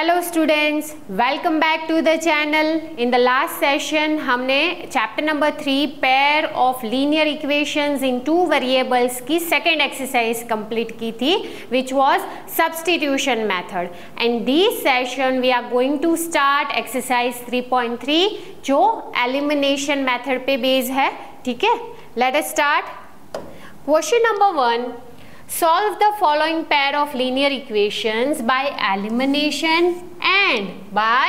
Hello students, welcome back to the channel. In the last session हमने chapter number 3 pair of linear equations in two variables की second exercise complete की थी, which was substitution method. And this session we are going to start exercise 3.3 जो elimination method पे based है। ठीक है, let us start. Question number 1, solve the following pair of linear equations by elimination and by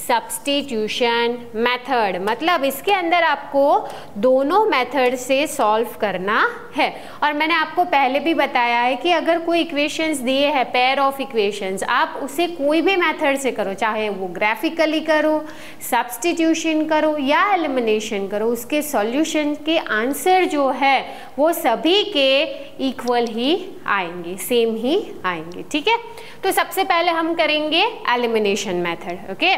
substitution method। मतलब इसके अंदर आपको दोनों मेथड से सॉल्व करना है। और मैंने आपको पहले भी बताया है कि अगर कोई इक्वेशंस दिए हैं, पेयर ऑफ इक्वेशंस, आप उसे कोई भी मेथड से करो, चाहे वो ग्राफिकली करो, सब्स्टिट्यूशन करो या एलिमिनेशन करो, उसके सॉल्यूशन के आंसर जो है वो सभी के इक्वल ही आएंगे, सेम ही आएंगे। ठीक है, तो सबसे पहले हम करेंगे एलिमिनेशन मेथड। ओके,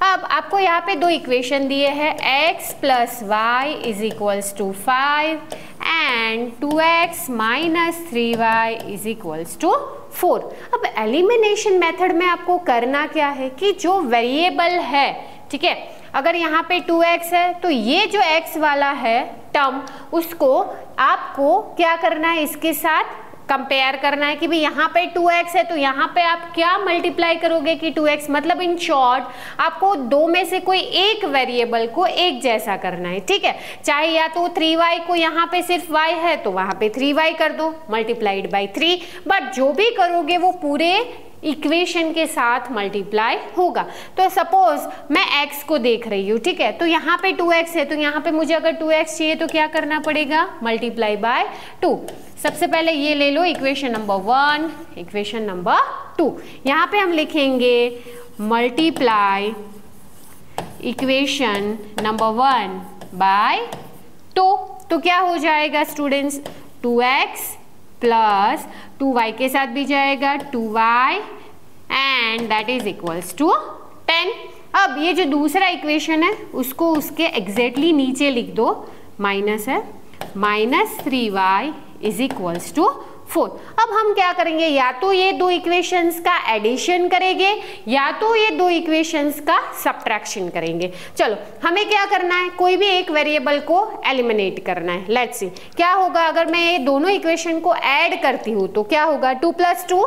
अब आपको यहाँ पे दो इक्वेशन दिए हैं, x plus Y is equals to 5 and 2x minus 3y is equals to 4। अब एलिमिनेशन मेथड में आपको करना क्या है कि जो वेरिएबल है, ठीक है, अगर यहाँ पे 2x है तो ये जो x वाला है टर्म, उसको आपको क्या करना है, इसके साथ कंपेयर करना है कि भाई यहाँ पे 2x है तो यहाँ पे आप क्या मल्टीप्लाई करोगे कि 2x, मतलब इन शॉर्ट आपको दो में से कोई एक वेरिएबल को एक जैसा करना है। ठीक है, चाहे या तो 3y को यहाँ पे सिर्फ y है तो वहाँ पे 3y कर दो मल्टीप्लाइड बाई 3, बट जो भी करोगे वो पूरे इक्वेशन के साथ मल्टीप्लाई होगा। तो सपोज मैं x को देख रही हूँ, ठीक है, तो यहाँ पे 2x है तो यहाँ पे मुझे अगर 2x चाहिए तो क्या करना पड़ेगा, मल्टीप्लाई बाय 2। सबसे पहले ये ले लो इक्वेशन नंबर 1, इक्वेशन नंबर 2। यहाँ पे हम लिखेंगे मल्टीप्लाई इक्वेशन नंबर 1 बाय 2। तो क्या हो जाएगा स्टूडेंट्स, 2x प्लस 2y के साथ भी जाएगा 2y and that is equals to 10। अब ये जो दूसरा इक्वेशन है उसको उसके एग्जैक्टली नीचे लिख दो, माइनस है, minus 3y is equals to 4। अब हम क्या करेंगे, या तो ये दो इक्वेशंस का एडिशन करेंगे या तो ये दो इक्वेशंस का सब्ट्रैक्शन करेंगे। चलो हमें क्या करना है, कोई भी एक वेरिएबल को एलिमिनेट करना है। लेट्स सी क्या होगा अगर मैं ये दोनों इक्वेशन को ऐड करती हूँ तो क्या होगा, 2 + 2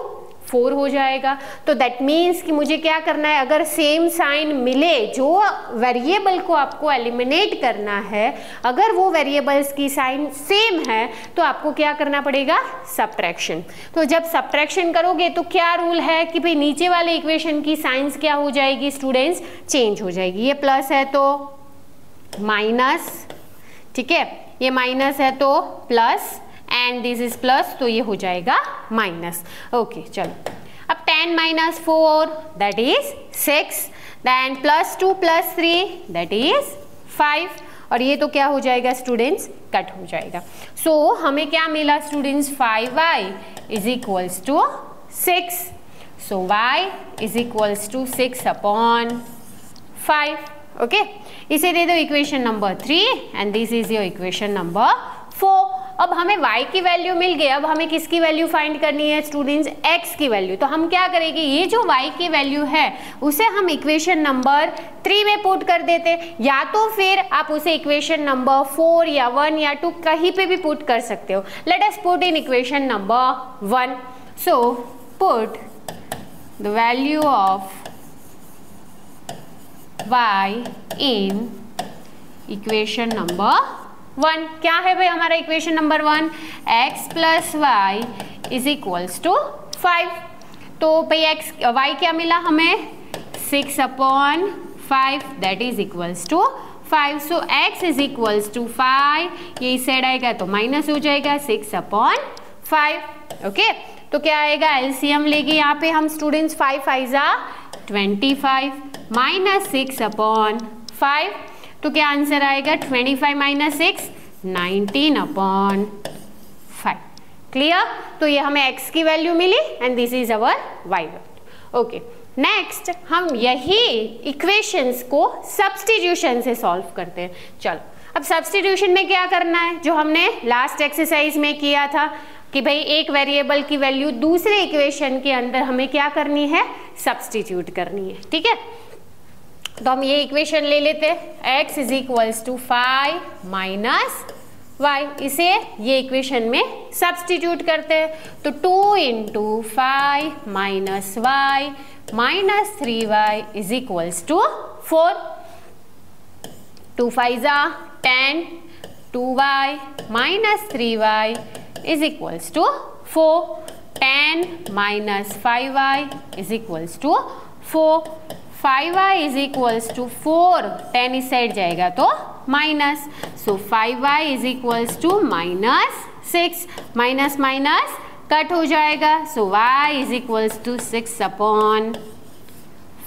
4 हो जाएगा। तो दैट मीन्स कि मुझे क्या करना है, अगर सेम साइन मिले, जो वेरिएबल को आपको एलिमिनेट करना है, अगर वो वेरिएबल्स की साइन सेम है तो आपको क्या करना पड़ेगा, सब्ट्रैक्शन। तो जब सब्ट्रैक्शन करोगे तो क्या रूल है कि भाई नीचे वाले इक्वेशन की साइंस क्या हो जाएगी स्टूडेंट्स, चेंज हो जाएगी। ये प्लस है तो माइनस, ठीक है, ये माइनस है तो plus and this is plus, तो ये हो जाएगा माइनस। ओके चलो, अब 10 - 4 that is 6, then +2 + 3 that is 5, और ये तो क्या हो जाएगा स्टूडेंट्स, कट हो जाएगा। सो हमें क्या मिला students, 5y is equals to 6। So y is equals to 6/5। Okay, इसे दे दो equation number 3 and this is your equation number 4। अब हमें y की वैल्यू मिल गई, अब हमें किसकी वैल्यू फाइंड करनी है स्टूडेंट्स, x की वैल्यू। तो हम क्या करेंगे, ये जो y की वैल्यू है उसे हम इक्वेशन नंबर 3 में पुट कर देते, या तो फिर आप उसे इक्वेशन नंबर 4 या 1 या 2 कहीं पे भी पुट कर सकते हो। Let us put in equation number 1। So put the value of y in equation number 1। क्या है भाई हमारा equation number 1, x plus Y is equals to 5। तो भाई y क्या मिला हमें, 6/5 that is equals to 5। So x is equals to 5, ये इस साइड आएगा तो माइनस हो जाएगा 6/5। ओके, तो क्या आएगा, एलसीएम लेंगे यहाँ पे हम स्टूडेंट्स, 5 5 = 25 माइनस 6/5, तो क्या आंसर आएगा, 25 - 6 19/5। क्लियर, तो ये हमें x की वैल्यू मिली and this is our y value. Okay, next हम यही इक्वेशंस को सब्स्टिट्यूशन से सॉल्व करते हैं। चलो अब सब्स्टिट्यूशन में क्या करना है, जो हमने लास्ट एक्सरसाइज में किया था कि भाई एक वेरिएबल की वैल्यू दूसरे इक्वेशन के अंदर हमें क्या करनी है, सब्सटीट्यूट करनी है, ठीक है। तो हम ये इक्वेशन ले लेते हैं, x is equals to 5 minus y, इसे ये इक्वेशन में सब्सटीट्यूट करते हैं। तो 2 into 5 minus y minus 3y is equals to 4, 2 5 जा 10, 2y minus 3y is equals to 4, 10 minus 5y is equals to 4, 5y is equals to 4, 10 इस side जाएगा तो minus, so 5y is equals to minus 6, minus minus cut हो जाएगा, so y is equals to 6 upon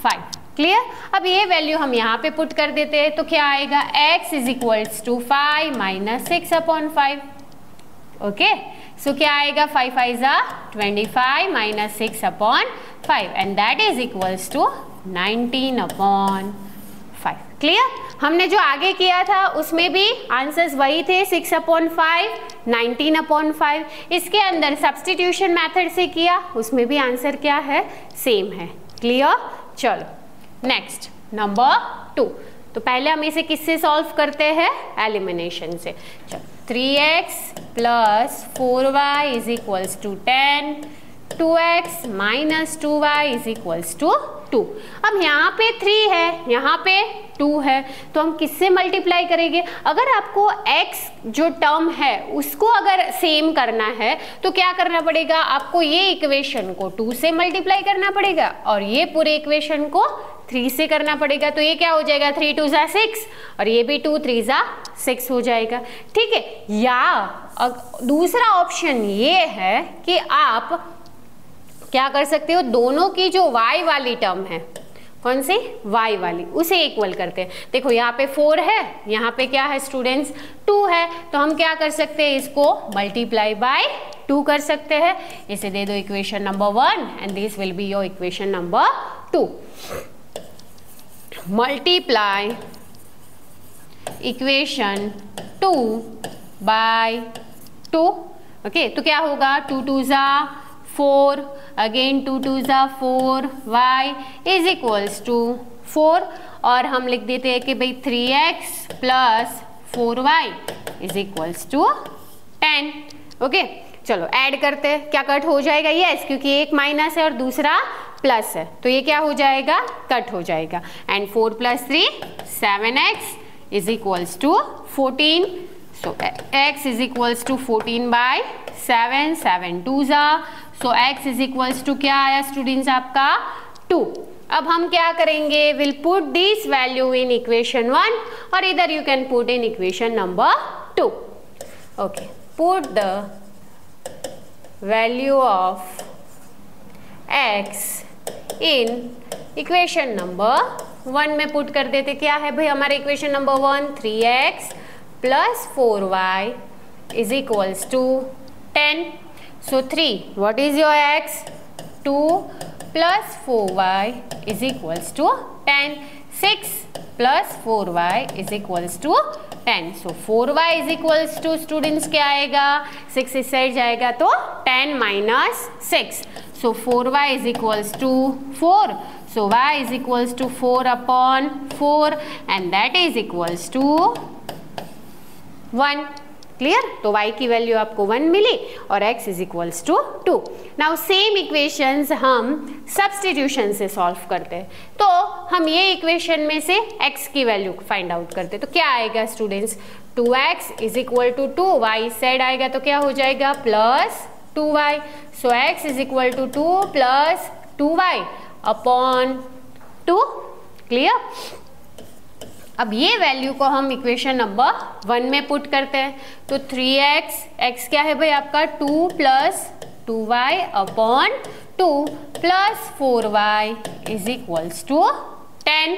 5। Clear. अब ये value हम यहाँ पे पुट कर देते हैं, तो क्या आएगा, x is equals to 5 minus 6 upon 5। Okay, so क्या आएगा, 5 5 जा 25 minus 6 upon 5 and that is equals to 19 upon 5। Clear. हमने जो आगे किया था उसमें भी आंसर्स वही थे, 6 अपॉन 5, 19 अपॉन 5। इसके अंदर सब्सटीट्यूशन मेथड से किया, उसमें भी आंसर क्या है, सेम है। क्लियर। चलो नेक्स्ट नंबर 2। तो पहले हम इसे किससे सॉल्व करते हैं, एलिमिनेशन से। चलो 3x plus 4y is equals to 10, 2x minus 2y is equals to 2। अब यहाँ पे 3 है, यहाँ पे 2 है, तो हम किससे मल्टीप्लाई करेंगे। अगर आपको x जो टर्म है उसको अगर सेम करना है तो क्या करना पड़ेगा, आपको ये इक्वेशन को 2 से मल्टीप्लाई करना पड़ेगा और ये पूरे इक्वेशन को 3 से करना पड़ेगा। तो ये क्या हो जाएगा, 3 2 जा 6 और ये भी 2 3 जा 6 हो जाएगा, ठीक है। या दूसरा ऑप्शन ये है कि आप क्या कर सकते हो, दोनों की जो y वाली टर्म है, कौन सी, y वाली, उसे इक्वल करते हैं। देखो यहाँ पे 4 है, यहाँ पे क्या है स्टूडेंट्स, 2 है, तो हम क्या कर सकते हैं, इसको मल्टीप्लाई बाय 2 कर सकते हैं। इसे दे दो equation number 1 and this will be your equation number 2। Multiply equation 2 by 2। Okay, तो क्या होगा, 2 2 जा 4, अगेन 2 2 जा 4, y इज इक्वल्स टू 4 और हम लिख देते हैं कि भाई 3x plus 4y is equals to 10। Okay, चलो ऐड करते हैं, क्या कट हो जाएगा, यस, क्योंकि एक माइनस है और दूसरा प्लस है, तो ये क्या हो जाएगा, कट हो जाएगा। And 4 plus 3 7x is equals to 14, so x is equals to 14 by 7, 7 2 जा, so x is equals to क्या आया स्टूडेंट्स आपका 2। अब हम क्या करेंगे, will put this value in equation 1 और इधर you can put in equation number 2। Okay, put the value of x in equation number 1 में पुट कर देते। क्या है भाई हमारे equation number 1, 3x plus 4y is equals to 10। So 3, what is your x? 2 plus 4y is equals to 10. 6 plus 4y is equals to 10. So 4y is equals to students क्या आएगा, 6 इस साइड जाएगा तो 10 minus 6. So 4y is equals to 4. So y is equals to 4 upon 4 and that is equals to 1. Clear. तो y की value आपको 1 मिली और x is equals to 2। Now same equations हम सब्सटीट्यूशन से सॉल्व करते हैं, तो हम ये इक्वेशन में से x की वैल्यू फाइंड आउट करते हैं। तो क्या आएगा students, 2x is equal to 2, y side आएगा तो क्या हो जाएगा, plus 2y। So x is equal to 2 plus 2y upon 2। Clear. अब ये वैल्यू को हम इक्वेशन नंबर 1 में पुट करते हैं, तो 3x, x क्या है भाई आपका 2 plus 2y upon 2 plus 4y is equals to 10।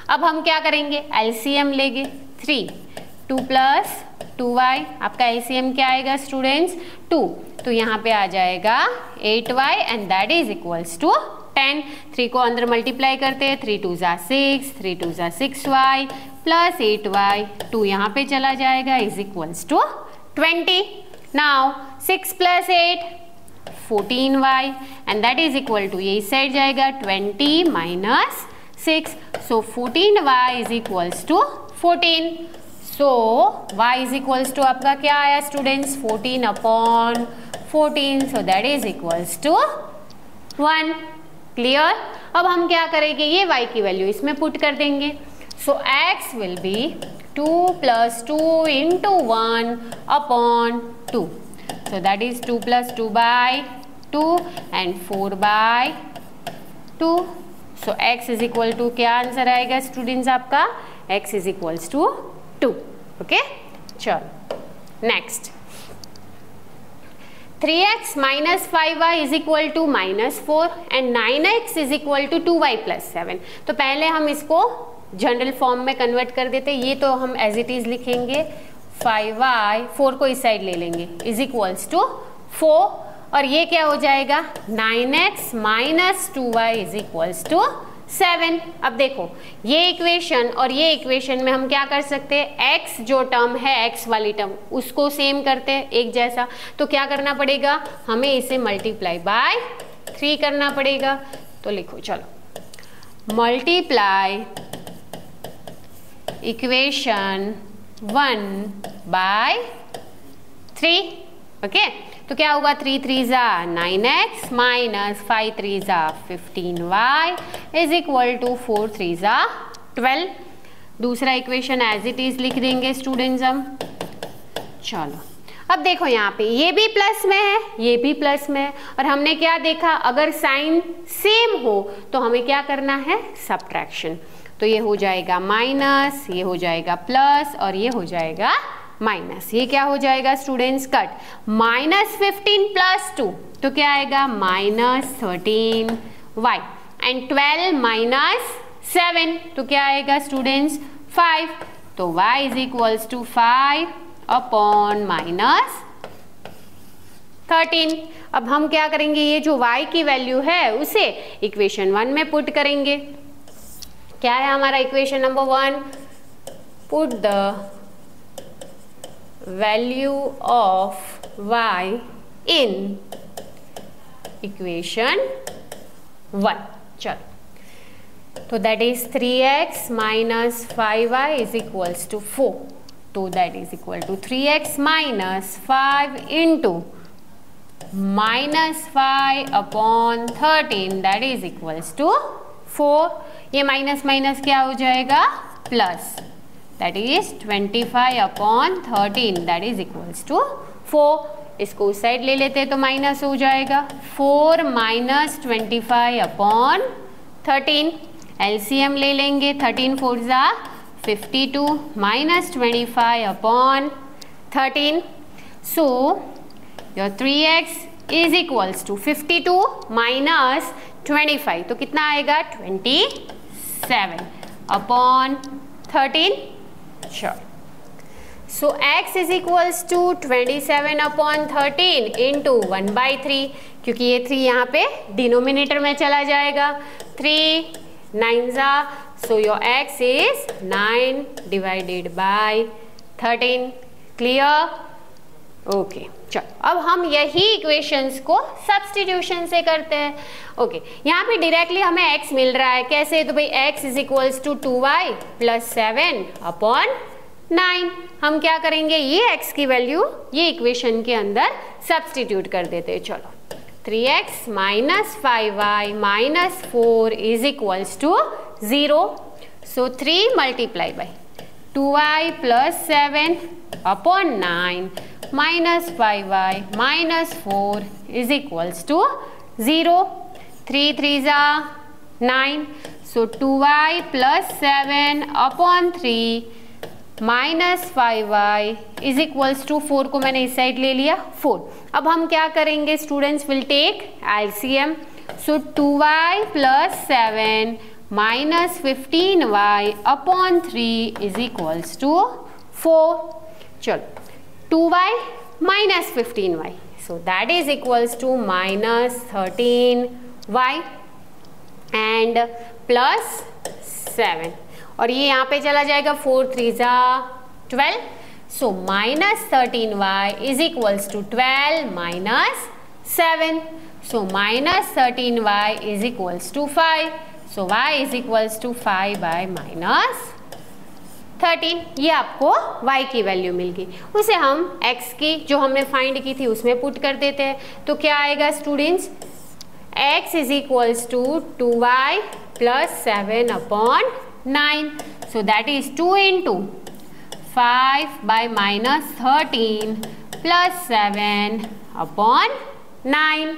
अब हम क्या करेंगे, एलसीएम लेंगे, 3, 2 प्लस 2y, आपका एलसीएम क्या आएगा स्टूडेंट्स 2, तो यहाँ पे आ जाएगा 8y and that is equals to 10। 3 को अंदर मल्टीप्लाई करते हैं, 3 2 जा 6, 3 2 जा 6y प्लस 8y, 2 यहाँ पे चला जाएगा is equals to 20। Now 6 plus 8 14y and that is equal to, ये इस साइड जाएगा 20 minus 6, so 14y is equals to 14. So y is equals to आपका क्या आया students, 14 upon 14, so that is equals to 1. Clear? अब हम क्या करेंगे, ये y की वैल्यू इसमें पुट कर देंगे. So x will be 2 plus 2 into 1 upon 2. So that is 2 plus 2 by 2 and 4 by 2. So x is equal to, क्या आंसर आएगा स्टूडेंट्स आपका, x is equals to 2. Okay, चलो next. 3x minus 5y is equal to minus 4 and 9x is equal to 2y plus 7. तो पहले हम इसको general form में convert कर देते. ये तो हम एज इट इज लिखेंगे 5y, 4 को इस साइड ले लेंगे, इज इक्वल्स टू 4 और ये क्या हो जाएगा 9x minus 2y is equals to 7. अब देखो ये इक्वेशन और ये इक्वेशन में हम क्या कर सकते हैं, x जो टर्म है x वाली टर्म उसको सेम करते हैं एक जैसा. तो क्या करना पड़ेगा, हमें इसे मल्टीप्लाई बाय 3 करना पड़ेगा. तो लिखो चलो, मल्टीप्लाई इक्वेशन 1 बाय 3. ओके, तो क्या होगा, 3 3 जा 9x माइनस 5 3 जा 15y इज इक्वल टू 4 3 जा 12. दूसरा इक्वेशन एज इट इज लिख देंगे स्टूडेंट्स हम. चलो अब देखो यहाँ पे ये भी प्लस में है, ये भी प्लस में है और हमने क्या देखा, अगर साइन सेम हो तो हमें क्या करना है, सब्ट्रैक्शन. तो ये हो जाएगा माइनस, ये हो जाएगा प्लस और ये हो जाएगा माइनस. ये क्या हो जाएगा स्टूडेंट्स, कट. माइनस 15 प्लस 2 तो क्या आएगा, माइनस 13y एंड 12 माइनस 7 तो क्या आएगा स्टूडेंट्स 5. तो y is equals to 5 upon minus 13. अब हम क्या करेंगे, ये जो y की वैल्यू है उसे इक्वेशन 1 में पुट करेंगे. क्या है हमारा equation number 1, put the value of y in equation 1. चलो, तो that is 3x minus 5y is equals to 4. तो that is equal to 3x minus 5 into minus 5 upon 13 that is equals to 4. ये minus minus क्या हो जाएगा, plus. That is 25 upon 13 that is equals to 4. इसको उस side ले लेते हैं तो माइनस हो जाएगा 4 माइनस 25 अपॉन 13. एलसीएम ले लेंगे, 13 4 जा 52 minus 25 upon 13. So your 3x is equals to 52 minus 25 तो कितना आएगा 27 upon 13. Sure. So x is equals to 27 upon 13 into 1 by 3. क्योंकि ये 3 यहाँ पे डिनोमिनेटर में चला जाएगा. 3 9 जा, so your x is 9 divided by 13. Clear? Okay, चलो अब हम यही इक्वेशंस को सब्स्टिट्यूशन से करते हैं. ओके, यहाँ पे डायरेक्टली हमें x मिल रहा है, कैसे, तो भाई x is equals to 2y plus 7 upon 9. हम क्या करेंगे, ये x की वैल्यू ये इक्वेशन के अंदर सब्स्टिट्यूट कर देते हैं. चलो, 3x minus 5y minus 4 is equals to 0. So 3 multiply by 2y plus 7 upon 9 minus 5y minus 4 is equals to 0. 3 3 जा 9. So 2y plus 7 upon 3 minus 5y is equals to 4 को मैंने इस साइड ले लिया 4. अब हम क्या करेंगे students, will take LCM. So 2y plus 7 minus 15y upon 3 is equals to 4. चलो, 2y minus 15y, so that is equals to minus 13y and plus 7 और ये यहाँ पे चला जाएगा 4 3 जा 12. so minus 13y is equals to 12 minus 7. So minus 13y is equals to 5. So y is equals to 5 by minus 13. ये आपको y की वैल्यू मिल गई, उसे हम x की जो हमने फाइंड की थी उसमें पुट कर देते हैं. तो क्या आएगा students, x is equals to 2y plus 7 upon 9. So that is 2 into 5 by minus 13 plus 7 upon 9.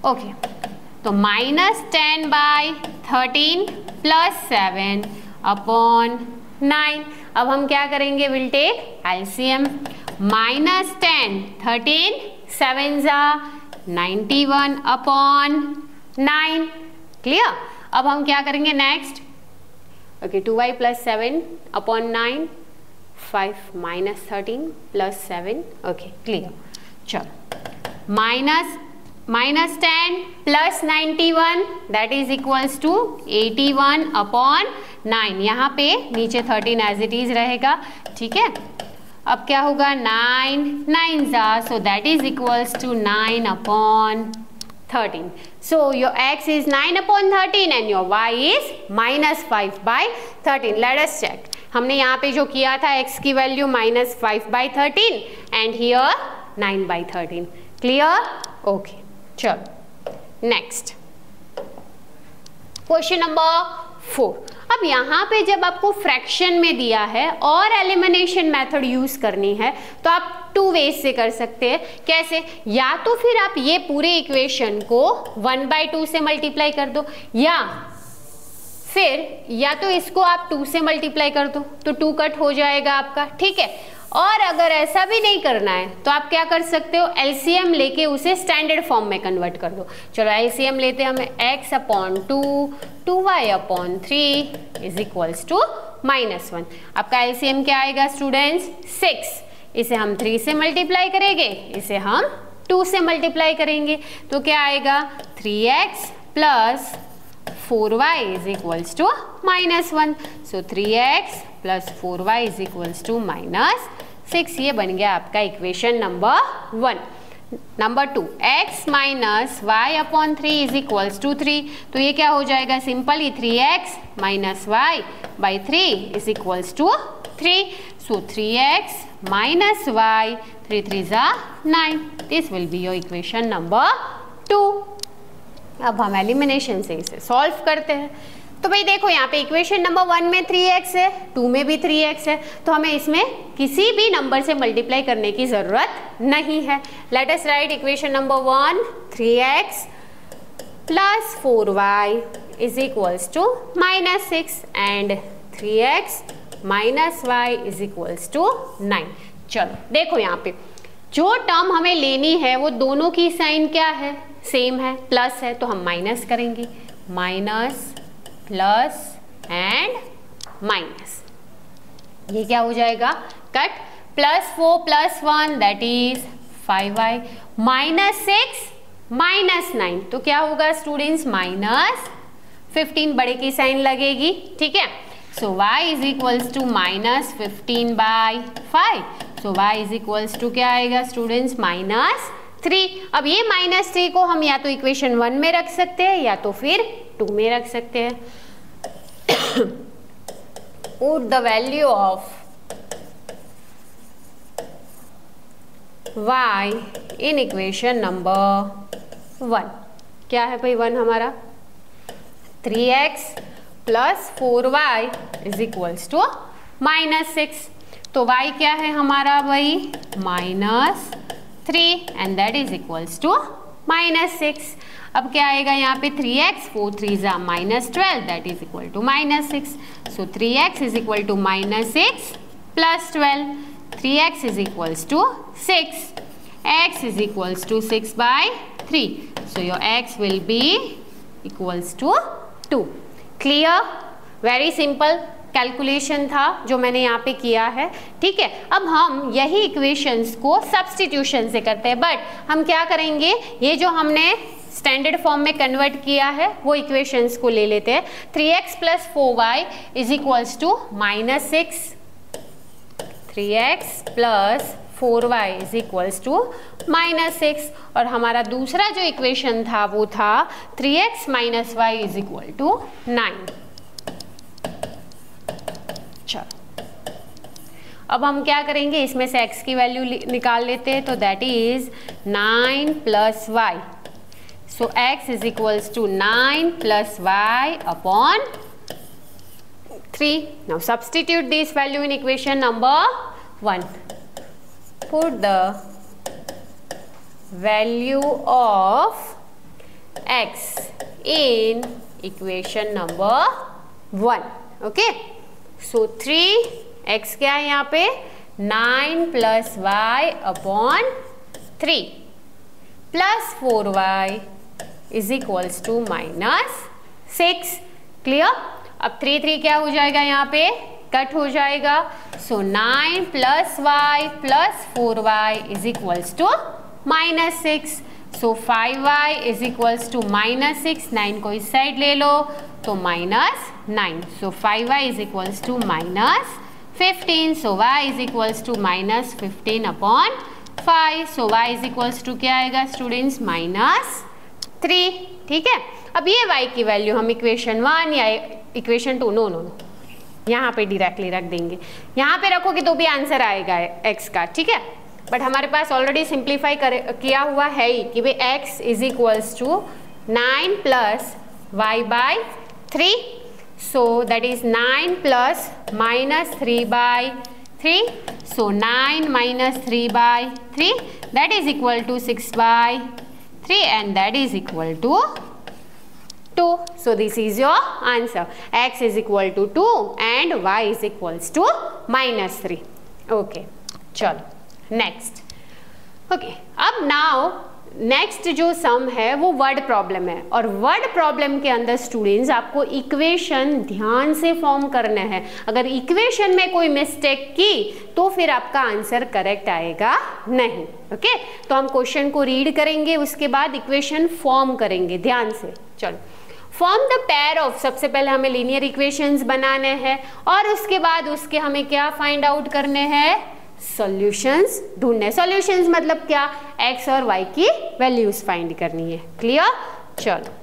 Okay, तो माइनस 10 बाई 13 प्लस 7 अपॉन 9. अब हम क्या करेंगे, विल टेक एलसीएम. माइनस 10 13 7 जा 91 अपॉन 9. क्लियर. अब हम क्या करेंगे next. Okay, 2y plus 7 upon 9, 5 minus 13 plus 7. Okay clear. चलो, minus 10 plus 91 that is equals to 81 upon 9. यहाँ पे नीचे 13 एज इट इज रहेगा. ठीक है, अब क्या होगा, 9 जा, so that is equals to 9 upon 13. So your x is 9 upon 13 and your y is minus 5 by 13. Let us check. हमने यहाँ पे जो किया था x की value minus 5 by 13 and here 9 by 13. Clear. Okay, चलो नेक्स्ट क्वेश्चन नंबर 4. अब यहाँ पे जब आपको फ्रैक्शन में दिया है और एलिमिनेशन मेथड यूज करनी है तो आप 2 वेज से कर सकते हैं. कैसे, या तो फिर आप ये पूरे इक्वेशन को 1/2 से मल्टीप्लाई कर दो, या तो इसको आप 2 से मल्टीप्लाई कर दो तो 2 कट हो जाएगा आपका. ठीक है, और अगर ऐसा भी नहीं करना है तो आप क्या कर सकते हो, एलसीएम लेके उसे स्टैंडर्ड फॉर्म में कन्वर्ट कर दो. चलो एलसीएम लेते हैं हमें. x upon 2 2y upon 3 is equals to -1. आपका एलसीएम क्या आएगा स्टूडेंट्स, 6. इसे हम 3 से मल्टीप्लाई करेंगे, इसे हम 2 से मल्टीप्लाई करेंगे, तो क्या आएगा, 3x plus 4y is equals to -1. So 3x plus 4y is equals to -6. ये बन गया आपका equation number 1. Number 2, x minus Y upon 3 is equals to 3. तो ये क्या हो जाएगा, simply 3x minus Y by 3 is equals to 3. So 3x minus Y, 3 3 जा 9. This will be your equation number 2. अब हम एलिमिनेशन से इसे सॉल्व करते हैं. तो भाई देखो यहाँ पे इक्वेशन नंबर 1 में 3x है, 2 में भी 3x है, तो हमें इसमें किसी भी नंबर से मल्टीप्लाई करने की जरूरत नहीं है. Let us write equation number 1, 3x plus 4y is equals to -6 and 3x minus Y is equals to 9. चलो देखो यहाँ पे जो टर्म हमें लेनी है वो दोनों की साइन क्या है, सेम है, प्लस है, तो हम माइनस करेंगे. माइनस प्लस एंड माइनस, ये क्या हो जाएगा, कट. +4 + 1 दैट इज 5y, -6 -9 तो क्या होगा स्टूडेंट्स, -15. बड़े की साइन लगेगी. ठीक है, so y is equals to -15 by 5. So y is equals to क्या आएगा स्टूडेंट्स, -3. अब ये -3 को हम या तो इक्वेशन 1 में रख सकते हैं या तो फिर 2 में रख सकते हैं. Put the value of y in equation number 1. क्या है भाई 1 हमारा, 3x plus 4y is equals to -6. तो y क्या है हमारा भाई, -3 and that is equals to -6. अब क्या आएगा यहाँ पे, 3x 4 3 जा -12 that is equal to -6. So 3x is equal to -6 plus 12. 3x is equals to 6. x is equals to 6 by 3. So your x will be equals to 2. Clear. Very simple calculation था जो मैंने यहाँ पे किया है. ठीक है, अब हम यही इक्वेशंस को सब्स्टिट्यूशन से करते हैं, बट हम क्या करेंगे, ये जो हमने स्टैंडर्ड फॉर्म में कन्वर्ट किया है वो इक्वेशंस को ले लेते हैं. 3x plus 4y is equals to -6. 3x plus 4y is equals to -6 और हमारा दूसरा जो इक्वेशन था वो था 3x minus Y is equal to 9। चलो अब हम क्या करेंगे, इसमें से x की वैल्यू निकाल लेते हैं, तो that is 9 plus y. So x is equals to 9 plus y upon 3. Now substitute this value in equation number 1. Put the value of x in equation number 1. Okay. So 3x क्या है यहाँ पे 9 plus y upon 3 plus 4y is equals to -6. Clear? अब 3 क्या हो जाएगा, यहाँ पे कट हो जाएगा. So 9 plus y plus 4y is equals to -6. So 5y is equals to -6. 9 को इस साइड ले लो तो -9. So 5y is equals to -15. So y is equals to -15 upon 5. So y is equals to क्या आएगा students, -3. ठीक है. अब ये y की वैल्यू हम इक्वेशन 1 या इक्वेशन 2 नो यहाँ पे डायरेक्टली रख देंगे. यहाँ पे रखोगे तो भी आंसर आएगा x का. ठीक है. बट हमारे पास ऑलरेडी सिंप्लीफाई किया हुआ है ही कि भाई x is equals to 9 plus y by 3. So that is 9 plus -3/3. So 9 -3/3 that is equal to 6/3 and that is equal to 2. So this is your answer. X is equal to 2 and y is equals to -3. Okay. चलो next. Okay. अब now next जो सम है वो word problem है और word problem के अंदर students आपको इक्वेशन ध्यान से फॉर्म करना है. अगर इक्वेशन में कोई मिस्टेक की तो फिर आपका आंसर करेक्ट आएगा नहीं. ओके. तो हम क्वेश्चन को रीड करेंगे, उसके बाद इक्वेशन फॉर्म करेंगे ध्यान से. चलो फॉर्म द पेयर ऑफ, सबसे पहले हमें लीनियर इक्वेशंस बनाने हैं और उसके बाद उसके हमें क्या फाइंड आउट करने हैं, सॉल्यूशंस ढूंढने. सॉल्यूशंस मतलब क्या, x और y की वैल्यूज फाइंड करनी है. क्लियर. चलो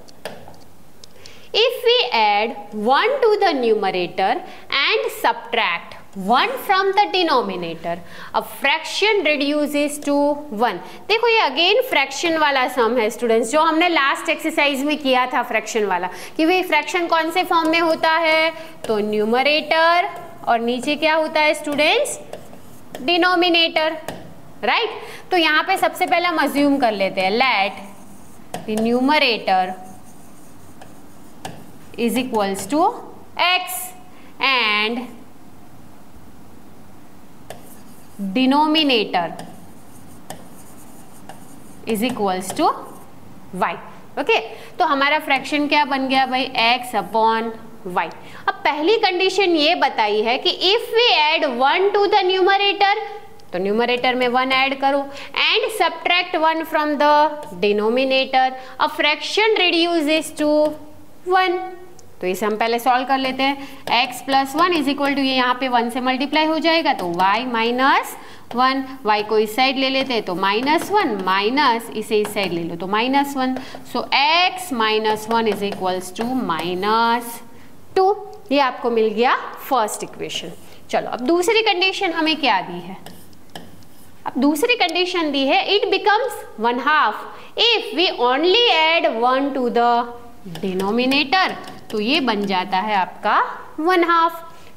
if we add 1 to the numerator and subtract 1 from the denominator, a fraction reduces to 1. देखो ये अगेन फ्रैक्शन वाला सम है स्टूडेंट्स, जो हमने लास्ट एक्सरसाइज में किया था फ्रैक्शन वाला, कि भाई फ्रैक्शन कौन से फॉर्म में होता है, तो न्यूमरेटर और नीचे क्या होता है स्टूडेंट्स, डिनोमिनेटर. राइट. तो यहां पे सबसे पहले हम अज्यूम कर लेते हैं, let the numerator is equals to x and denominator is equals to y. Okay. तो हमारा फ्रैक्शन क्या बन गया भाई, x अपॉन y. अब पहली कंडीशन ये बताई है कि if we add 1 to the numerator, तो न्यूमरेटर में 1 ऐड करो, and subtract 1 from the denominator, a fraction reduces to 1. तो इसे हम पहले सॉल्व कर लेते हैं. x plus 1 is equal to, ये यहाँ पे 1 से मल्टीप्लाई हो जाएगा तो y माइनस 1. y को इस साइड ले लेते हैं तो -1 माइनस इसे इस साइड ले लो तो -1. So x minus 1 is equals to -2. ये आपको मिल गया फर्स्ट इक्वेशन. चलो अब दूसरी कंडीशन हमें क्या दी है, अब दूसरी कंडीशन दी है it becomes 1/2 if we only add 1 to the denominator. तो ये बन जाता है आपका 1/2.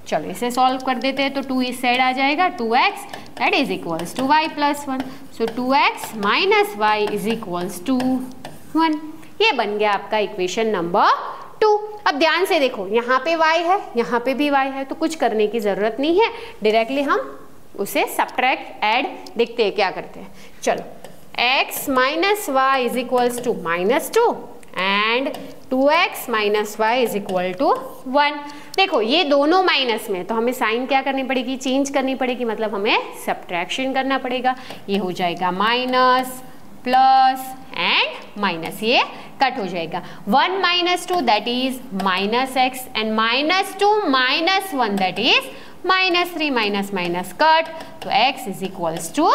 चलो इसे सॉल्व कर देते हैं तो 2 इस साइड आ जाएगा, 2x that is equals to y plus 1. So 2x minus y is equals to 1. ये बन गया आपका इक्वेशन नंबर 2. अब ध्यान से देखो, यहाँ पे y है, यहाँ पे भी y है, तो कुछ करने की जरूरत नहीं है, डायरेक्टली हम उसे सब्ट्रैक्ट ऐड देखते हैं क्या करते हैं. चलो x minus Y is equals to -2 and 2x minus Y is equal to 1. देखो ये दोनों माइनस में, तो हमें साइन क्या करनी पड़ेगी, चेंज करनी पड़ेगी, मतलब हमें सब्ट्रैक्शन करना पड़ेगा. ये हो जाएगा माइनस प्लस एंड माइनस, ये कट हो जाएगा. 1 - 2 that is -x and -2 - 1 that is -3 minus minus cut, तो x इज इक्वल्स टू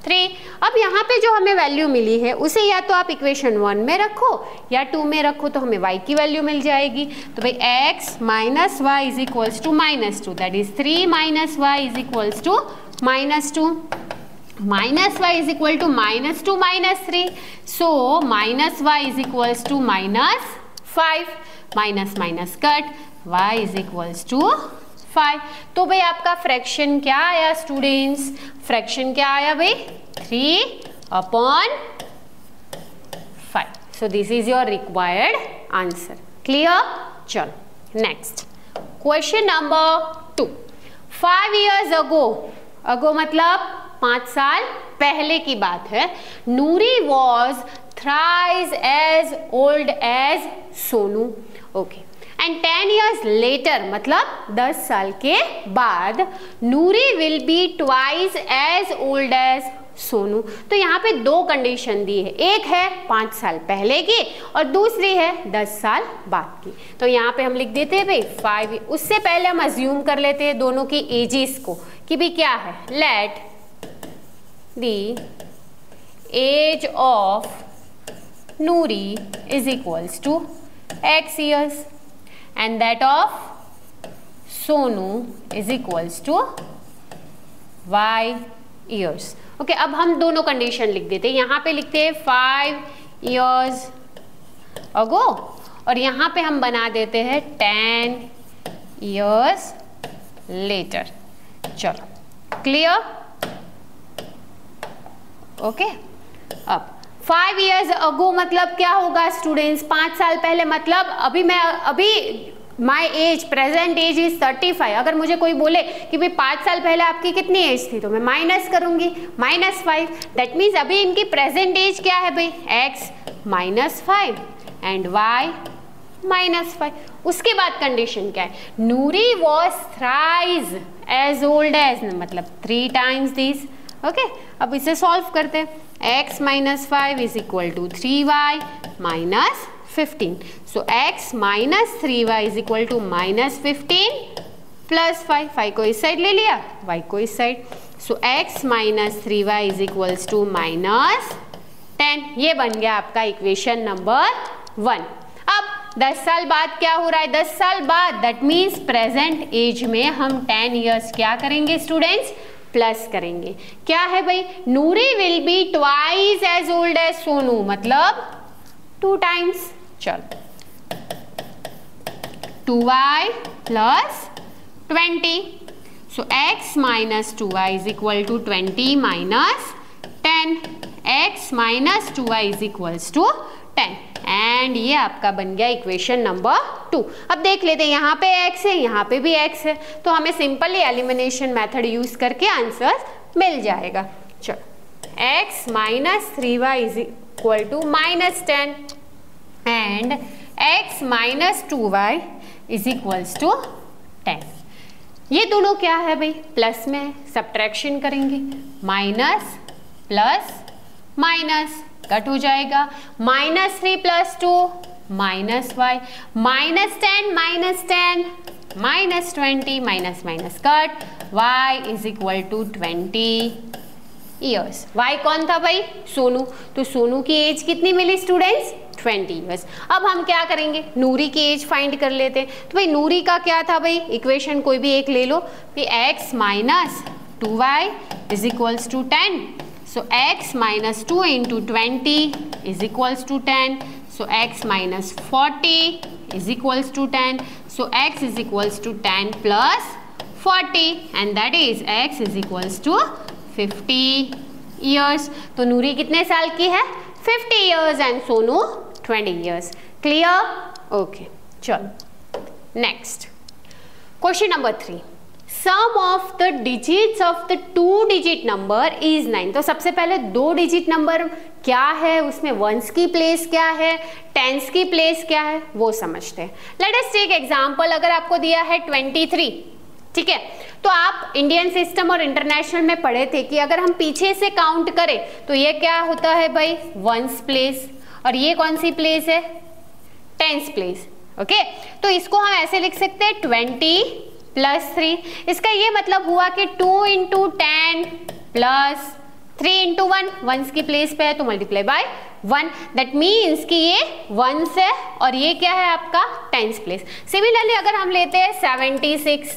3। अब यहाँ पे जो हमें वैल्यू मिली है उसे या तो आप इक्वेशन 1 में रखो या 2 में रखो, तो हमें y की वैल्यू मिल जाएगी। तो भाई x minus Y is equals to -2, that is 3 minus Y is equals to -2, minus Y is equal to -2 -3, so minus Y is equals to -5, minus minus cut, y is equals to 5। तो भाई आपका fraction क्या आया students? Fraction क्या आया भाई? 3/5। So this is your required answer. Clear? चलो next question number 2। 5 years ago मतलब 5 साल पहले की बात है। Noori was thrice as old as Sonu. Okay, and 10 years later मतलब 10 साल के बाद Noori will be twice as old as Sonu. तो यहाँ पे 2 कंडीशन दी है, एक है 5 साल पहले की और दूसरी है 10 साल बाद की। तो यहाँ पे हम लिख देते हैं भाई 5। उससे पहले हम अज्यूम कर लेते हैं दोनों की एजेस को कि भाई क्या है, let the age of Noori is equals to x years and that of Sonu is equals to y years। Okay, अब हम दोनों कंडीशन लिख देते हैं। यहाँ पे लिखते हैं 5 years ago और यहाँ पे हम बना देते हैं 10 years later। चलो क्लियर? ओके, अब 5 years ago मतलब क्या होगा स्टूडेंट्स? 5 साल पहले मतलब अभी my age, present age is 35। अगर मुझे कोई बोले कि भाई 5 साल पहले आपकी कितनी एज थी, तो मैं माइनस करूंगी -5। दैट मीन्स अभी इनकी प्रेजेंट एज क्या है भाई? x -5 and y -5। उसके बाद कंडीशन क्या है? Noori was thrice as old as, मतलब 3 times दिस। ओके, अब इसे सॉल्व करते हैं। x -5 is equal to 3y minus 15. So x minus 3y is equal to -15 plus 5. 5 को इस साइड ले लिया, y को इस side. So x minus 3y is equals to -10। ये बन गया आपका इक्वेशन नंबर 1। अब 10 साल बाद क्या हो रहा है? 10 साल बाद दैट मीन्स प्रेजेंट एज में हम 10 years क्या करेंगे स्टूडेंट्स? प्लस करेंगे। क्या है भाई? Noori will be twice as old as Sonu, मतलब 2 times। चलो 2y plus 20। So x minus 2y is equal to 20 minus 10। x minus 2y is equals to 10 and ये आपका बन गया इक्वेशन नंबर 2। अब देख लेते हैं, यहाँ पे x है, यहाँ पे भी x है, तो हमें सिंपली एलिमिनेशन मेथड यूज करके आंसर मिल जाएगा। चलो x minus 3y is equal to -10 and x minus 2y is equals to 10। ये दोनों क्या है भाई? प्लस में है, सब्ट्रैक्शन करेंगे, माइनस प्लस माइनस कट हो जाएगा, -3 + 2 -y, -10 -20 minus minus cut, y is equal to 20 years. y कौन था भाई? सोनू। तो सोनू की एज कितनी मिली स्टूडेंट्स? 20 ईयर्स। अब हम क्या करेंगे? नूरी की एज फाइंड कर लेते हैं। तो भाई नूरी का क्या था भाई? इक्वेशन कोई भी एक ले लो। x minus 2y is equals to 10। So x minus 2 into 20 is equals to 10. So x minus 40 is equals to 10. So x is equals to 10 plus 40 and that is x is equals to 50 years. तो नूरी कितने साल की है? 50 years and Sonu 20 years. Clear? Okay. चलो next. Question number 3. Sum of the digits of the 2-digit number is 9। तो सबसे पहले 2-digit number क्या है, उसमें वंस की प्लेस क्या है, टेंस की प्लेस क्या है, वो समझते हैं। Let us take example. अगर आपको दिया है 23, ठीक है, तो आप इंडियन सिस्टम और इंटरनेशनल में पढ़े थे कि अगर हम पीछे से काउंट करें तो ये क्या होता है भाई? Ones place. और ये कौन सी प्लेस है? Tens place. ओके, तो इसको हम ऐसे लिख सकते हैं 20 प्लस 3। इसका ये मतलब हुआ कि 2 इंटू 10 प्लस 3 इंटू 1, वंस की प्लेस पे है तो मल्टीप्लाई बाय 1, दैट मीन्स कि ये वंस है और ये क्या है आपका टेंस प्लेस। सिमिलरली अगर हम लेते हैं 76,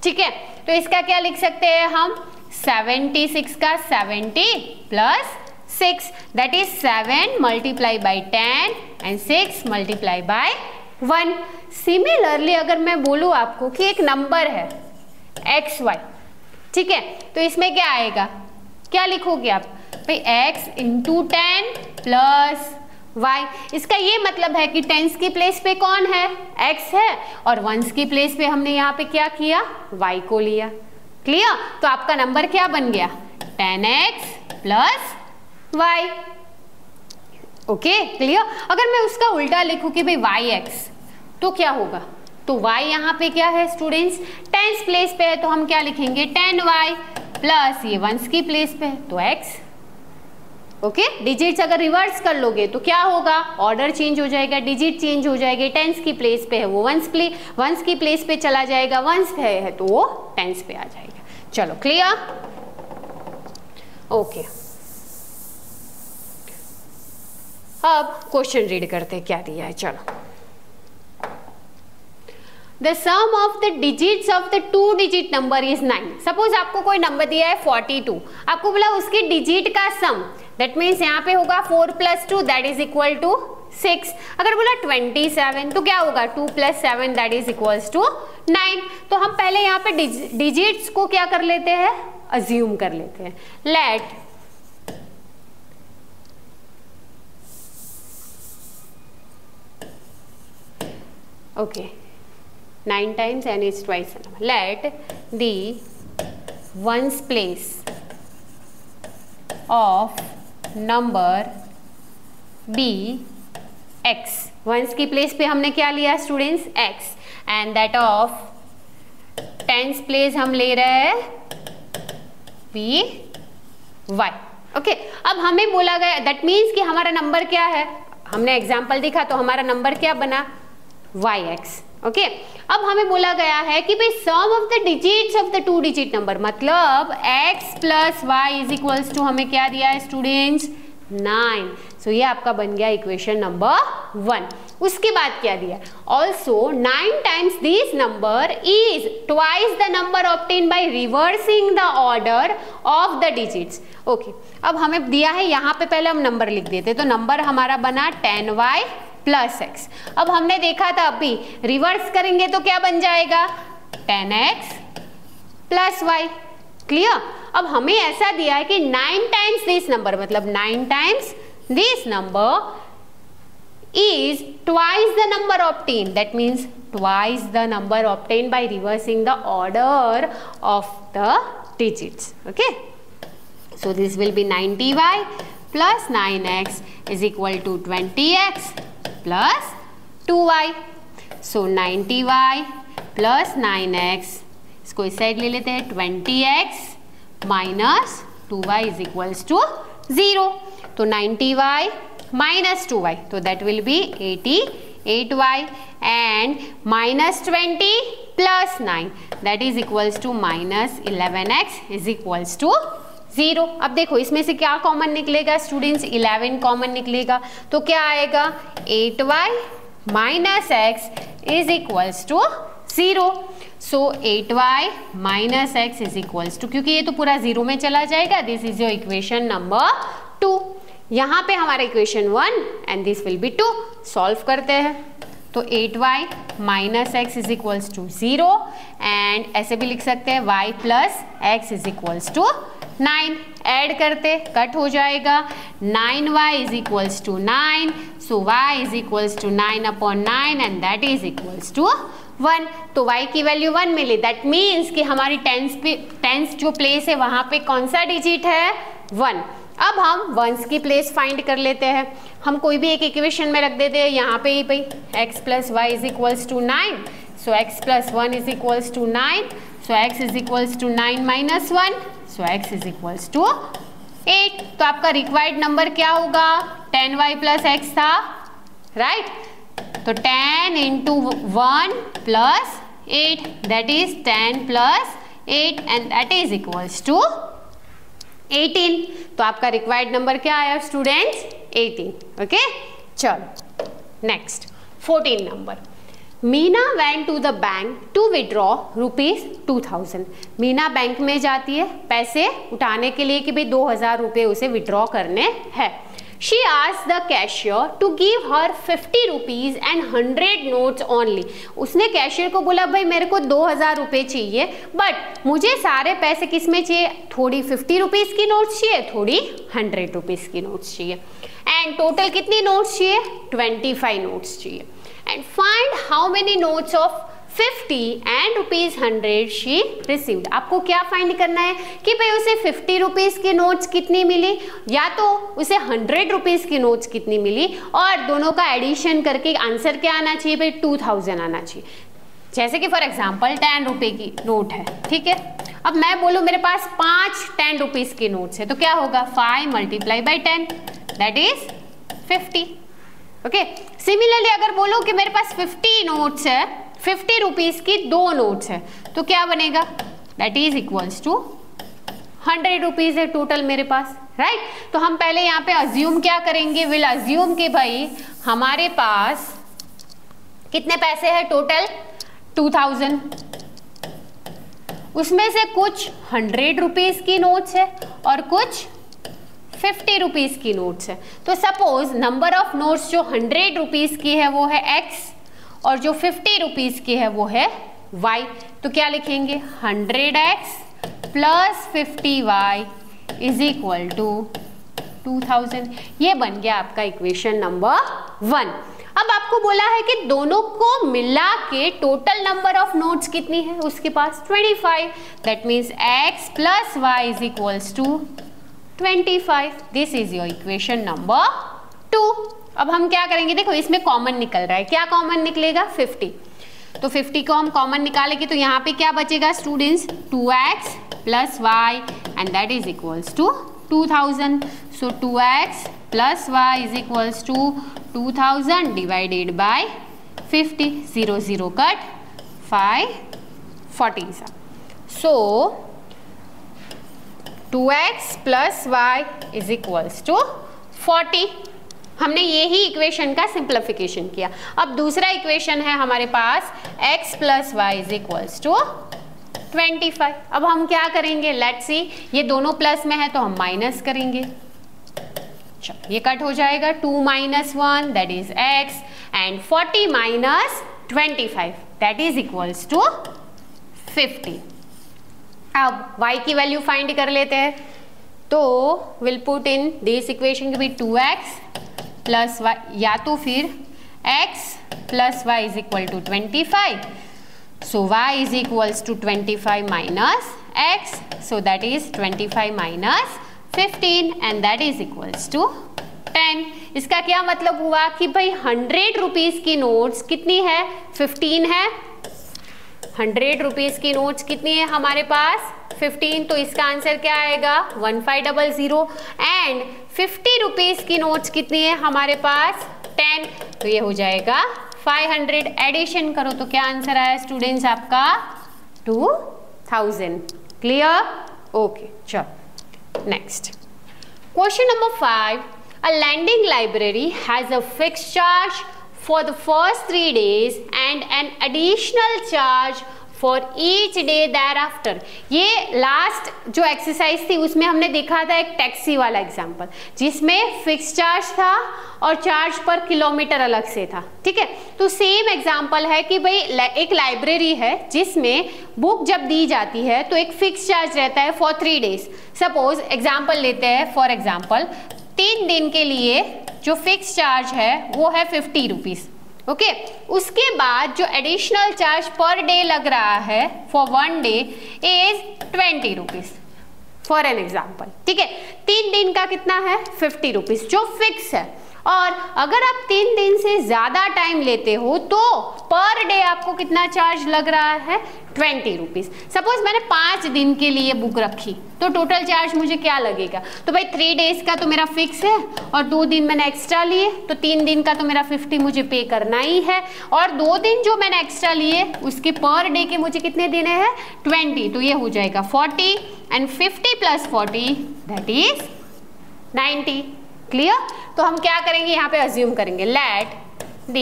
ठीक है, तो इसका क्या लिख सकते हैं हम 76 का 70 plus 6, that is 7 multiply by 10 and 6 multiply by 1। Similarly अगर मैं बोलूं आपको कि एक नंबर है XY, ठीक है, तो इसमें क्या आएगा, क्या लिखोगे आप भाई x इंटू 10 प्लस y। इसका ये मतलब है कि टेंस की प्लेस पे कौन है, x है, और वंस की प्लेस पे हमने यहाँ पे क्या किया, y को लिया। क्लियर? तो आपका नंबर क्या बन गया 10x plus y। Okay clear? अगर मैं उसका उल्टा लिखूं कि भाई yx, तो क्या होगा, तो y यहाँ पे क्या है स्टूडेंट्स, टेंस प्लेस पे है, तो हम क्या लिखेंगे 10y प्लस ये वंस की प्लेस पे है तो x। ओके, डिजिट्स अगर रिवर्स कर लोगे तो क्या होगा, ऑर्डर चेंज हो जाएगा, डिजिट चेंज हो जाएगी, टेंस की प्लेस पे है वो वंस की प्लेस पे चला जाएगा, वंस है तो वो टेंस पे आ जाएगा। चलो क्लियर? ओके, अब क्वेश्चन रीड करते हैं क्या दिया है। चलो, The sum of the digits of the 2-digit number is 9. Suppose आपको कोई नंबर दिया है 42, आपको बोला उसकी डिजिट का सम, दैट मीन्स यहाँ पे होगा 4 plus 2 that is equal to 6। अगर बोला 27 तो क्या होगा 2 plus 7 that is equals to 9। तो हम पहले यहाँ पे डिजिट्स को क्या कर लेते हैं, अज्यूम कर लेते हैं। Let okay 9 times n is twice the number. Let the ones place of number be x. ones की प्लेस पे हमने क्या लिया students x, and that of tens place हम ले रहे हैं be y. ओके, अब हमें बोला गया दैट मीन्स कि हमारा नंबर क्या है, हमने एग्जाम्पल दिखा तो हमारा नंबर क्या बना yx। ओके, अब हमें बोला गया है कि भाई sum of the digits of the 2-digit number, मतलब x plus Y is equals to हमें क्या दिया है स्टूडेंट्स 9। सो ये आपका बन गया इक्वेशन नंबर 1। उसके बाद क्या दिया, also 9 times this number is twice the number obtain by reversing the order of the digits. Okay, अब हमें दिया है यहाँ पे, पहले हम नंबर लिख देते, तो नंबर हमारा बना 10y प्लस एक्स। अब हमने देखा था अभी रिवर्स करेंगे तो क्या बन जाएगा 10x प्लस वाई। क्लियर? अब हमें ऐसा दिया है कि 9 टाइम्स दिस नंबर, मतलब 9 times this number is twice the number obtained, that means twice the number obtained by reversing the order of the digits. Okay, so this will be 90y plus 9x is equal to 20x plus 2y. So 90y plus 9x, इसको इस side ले लेते हैं, 20x minus 2y is equals to 0. तो 90y minus 2y, so that will be 88y and minus 20 plus 9 that is equals to minus 11x is equals to 0. अब देखो इसमें से क्या कॉमन निकलेगा स्टूडेंट्स, 11 कॉमन निकलेगा, तो क्या आएगा 8y minus x is equals to 0. So 8y minus x is equals to, क्योंकि ये तो पूरा 0 में चला जाएगा, this is your equation number 2. यहाँ पे हमारा equation 1 and this will be 2. Solve करते हैं तो 8y minus x is equals to 0 and ऐसे भी लिख सकते हैं y plus x is equals to 9. Add करते कट हो जाएगा, 9y is equals to 9. So y is equals to 9 upon 9 and that is equals to 1. तो y की वैल्यू 1 मिली, दैट मीन्स कि हमारी टेंस जो प्लेस है वहां पे कौन सा डिजिट है 1. अब हम वंस की प्लेस फाइंड कर लेते हैं. हम कोई भी एक इक्वेशन में रख देते हैं यहाँ पे ही भाई x plus Y is equals to 9. So x plus 1 is equals to 9. So x is equals to 9 minus 1. So x is equals to 8. तो आपका रिक्वायर्ड नंबर क्या होगा, 10y प्लस x था, राइट? तो 10 into 1 plus 8, that is 10 plus 8 and that is equals to 18. तो आपका required number क्या आया स्टूडेंट्स? 18. ओके, चलो next 14 number. Meena went to the bank to withdraw ₹2000. Meena bank में जाती है पैसे उठाने के लिए कि भाई 2000 रुपये उसे विड्रॉ करने हैं. She asked the cashier to give her 50 rupees and 100 notes only. उसने कैशियर को बोला भाई मेरे को 2000 रुपये चाहिए बट मुझे सारे पैसे किस में चाहिए? थोड़ी 50 रुपीज़ की नोट्स चाहिए, थोड़ी 100 रुपीज़ की नोट्स चाहिए. एंड टोटल कितनी नोट्स चाहिए? 25 नोट्स चाहिए. And find how many notes of 50 and ₹100 she received. आपको क्या फाइंड करना है कि भाई उसे 50 रुपीज़ की नोट्स कितनी मिली या तो उसे 100 रुपीज़ की नोट्स कितनी मिली और दोनों का एडिशन करके आंसर क्या आना चाहिए? भाई 2000 आना चाहिए. जैसे कि फॉर एग्जांपल 10 रुपये की नोट है, ठीक है. अब मैं बोलूँ मेरे पास 5 10 रुपीज़ की नोट्स है तो क्या होगा? 5 × 10 दैट इज 50. ओके, सिमिलरली अगर बोलो कि मेरे पास 50 नोट्स है, 50 रुपीज़ की 2 नोट्स है तो क्या बनेगा? That is equals to 100 rupees है टोटल मेरे पास, राइट. तो हम पहले यहाँ पे अज्यूम क्या करेंगे? विल अज्यूम कि भाई हमारे पास कितने पैसे हैं टोटल? 2000. उसमें से कुछ 100 रुपीज़ की नोट्स है और कुछ 50 रुपीज़ की नोट्स है. तो सपोज नंबर ऑफ नोट्स जो 100 रुपीज़ की है वो है x और जो 50 रुपीज़ की है वो है y. तो क्या लिखेंगे? 100x plus 50y is equal to 2000. ये बन गया आपका इक्वेशन नंबर 1. अब आपको बोला है कि दोनों को मिला के टोटल नंबर ऑफ नोट्स कितनी है उसके पास? 25. That means x plus y is equals to 25. This is your equation number 2. अब हम क्या करेंगे? देखो इसमें कॉमन निकल रहा है. क्या कॉमन निकलेगा? 50. तो 50 को हम कॉमन निकालेंगे तो यहाँ पे क्या बचेगा students? 2x plus y and that is equals to 2000. So 2x plus Y is equals to 2000 divided by 50. 0 0 cut 5 40. So 2x plus Y is equals to 40. हमने यही इक्वेशन का सिंप्लीफिकेशन किया. अब दूसरा इक्वेशन है हमारे पास x plus Y is equals to 25. अब हम क्या करेंगे? लेट्स सी, ये दोनों प्लस में है तो हम माइनस करेंगे. चलो ये कट हो जाएगा. 2 - 1 that is x and 40 - 25 that is equals to 50. अब y की वैल्यू फाइंड कर लेते हैं. तो will put in this equation के भी 2x प्लस वाई या तो फिर x plus Y is equal to 25. So y is equals to 25 minus x. So that is 25 minus 15 and that is equals to 10. इसका क्या मतलब हुआ कि भाई 100 रुपीज़ की नोट्स कितनी है? 15 है. 100 रुपीज़ की नोट्स कितनी है हमारे पास? 15. तो इसका आंसर क्या आएगा? 1500. एंड 50 रुपीज़ की नोट्स कितनी है हमारे पास? 10. तो ये हो जाएगा 500. एडिशन करो तो क्या आंसर आया स्टूडेंट्स आपका? 2000. क्लियर? ओके, चलो next question number 5. A lending library has a fixed charge for the first 3 days and an additional charge for each day thereafter. ये लास्ट जो एक्सरसाइज थी उसमें हमने देखा था एक टैक्सी वाला एग्जाम्पल जिसमें फिक्स चार्ज था और चार्ज पर किलोमीटर अलग से था. ठीक है, तो सेम एग्जाम्पल है कि भाई एक लाइब्रेरी है जिसमें बुक जब दी जाती है तो एक फिक्स चार्ज रहता है फॉर 3 डेज. सपोज एग्जाम्पल लेते हैं, फॉर एग्जाम्पल 3 दिन के लिए जो फिक्स चार्ज है वो है 50 रुपीज़. ओके, उसके बाद जो एडिशनल चार्ज पर डे लग रहा है for 1 day is 20 rupees for an example. ठीक है, 3 दिन का कितना है? 50 रुपीज़ जो फिक्स है. और अगर आप 3 दिन से ज़्यादा टाइम लेते हो तो पर डे आपको कितना चार्ज लग रहा है, 20 रुपीज़। सपोज मैंने 5 दिन के लिए बुक रखी तो टोटल चार्ज मुझे क्या लगेगा, तो भाई 3 डेज का तो मेरा फिक्स है और 2 दिन मैंने एक्स्ट्रा लिए तो 3 दिन का तो मेरा 50 मुझे पे करना ही है, और 2 दिन जो मैंने एक्स्ट्रा लिए उसके पर डे के मुझे कितने देने हैं, 20, तो ये हो जाएगा 40 एंड 50 + 40 दैट इज 90। क्लियर? तो हम क्या करेंगे यहाँ पे, अज्यूम करेंगे let the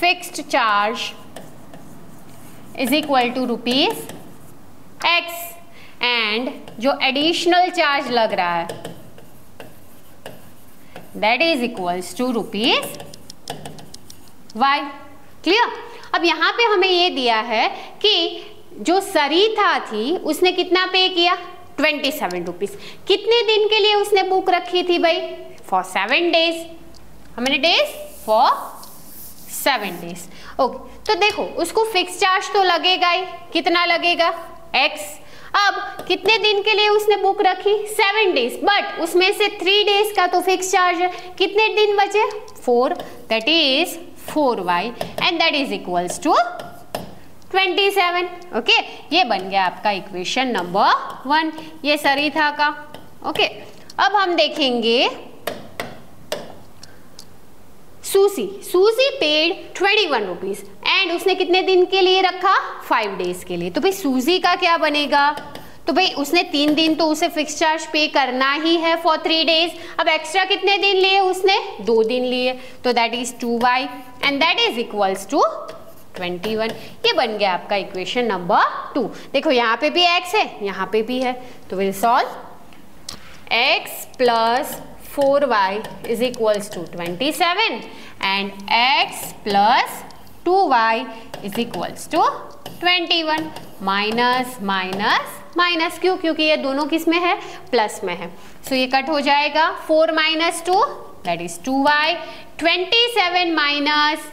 fixed charge is equal to ₹X and जो एडिशनल चार्ज लग रहा है that is equals to ₹Y। Clear? अब यहाँ पे हमें ये दिया है कि जो सरिता थी उसने कितना पे किया, 27 रुपीज। कितने दिन के लिए उसने बुक रखी थी भाई, फॉर 7 डेज। हमने डेज फॉर 7 डेज। ओके, तो देखो उसको फिक्स चार्ज तो लगेगा ही, कितना लगेगा, X। अब कितने दिन के लिए उसने बुक रखी, 7 डेज, बट उसमें से 3 डेज का तो फिक्स चार्ज है, कितने दिन बचे, 4, that is 4Y and that is equals to 27। Okay, ये बन गया आपका इक्वेशन नंबर 1, ये सरिता का। ओके, अब हम देखेंगे सूजी पेड 21 रुपीज एंड उसने कितने दिन के लिए रखा, 5 डेज के लिए। तो भाई सूजी का क्या बनेगा, तो भाई उसने 3 दिन तो उसे फिक्स चार्ज पे करना ही है फॉर 3 डेज। अब एक्स्ट्रा कितने दिन लिए उसने, 2 दिन लिए, तो that is 2Y and that is equals to 21। ये बन गया आपका इक्वेशन नंबर 2। देखो यहाँ पे भी x है, यहाँ पे भी है, तो will solve x + 4y is equals to 27 and x + 2y is equals to 21। Minus minus minus, क्यों, क्योंकि ये दोनों किस में है, प्लस में है, सो ये कट हो जाएगा। 4 - 2 that is 2y, 27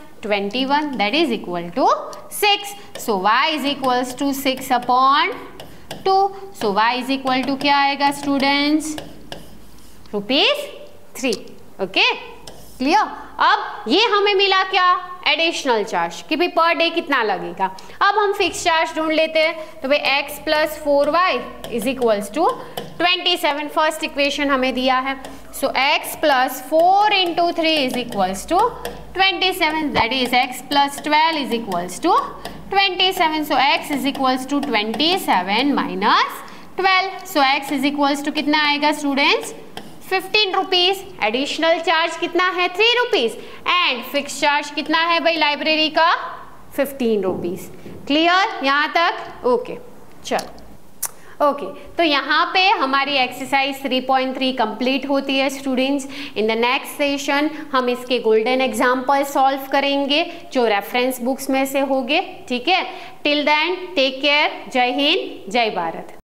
- 21 that is equal to 6, so y is equals to 6/2, so y is equal to क्या आएगा स्टूडेंट्स, ₹3। Okay, clear? अब ये हमें मिला क्या, एडिशनल चार्ज, कि भाई पर डे कितना लगेगा। अब हम फिक्स चार्ज ढूंढ लेते हैं, तो भाई x + 4y is equals to 27, first equation हमें दिया है, so x + 4 × 3 is equals to 27, that is x + 12 is equals to 27, so x is equals to 27 - 12, so x is equals to कितना आएगा स्टूडेंट्स, 15 रुपीज। एडिशनल चार्ज कितना है, 3 rupees and fix charge कितना है भाई लाइब्रेरी का, 15 रुपीज। क्लियर यहाँ तक? ओके, चलो। ओके, तो यहाँ पे हमारी एक्सरसाइज 3.3 कंप्लीट होती है students. In the next session हम इसके गोल्डन एग्जाम्पल सॉल्व करेंगे जो रेफरेंस बुक्स में से होंगे। ठीक है, टिल देन टेक केयर, जय हिंद, जय भारत।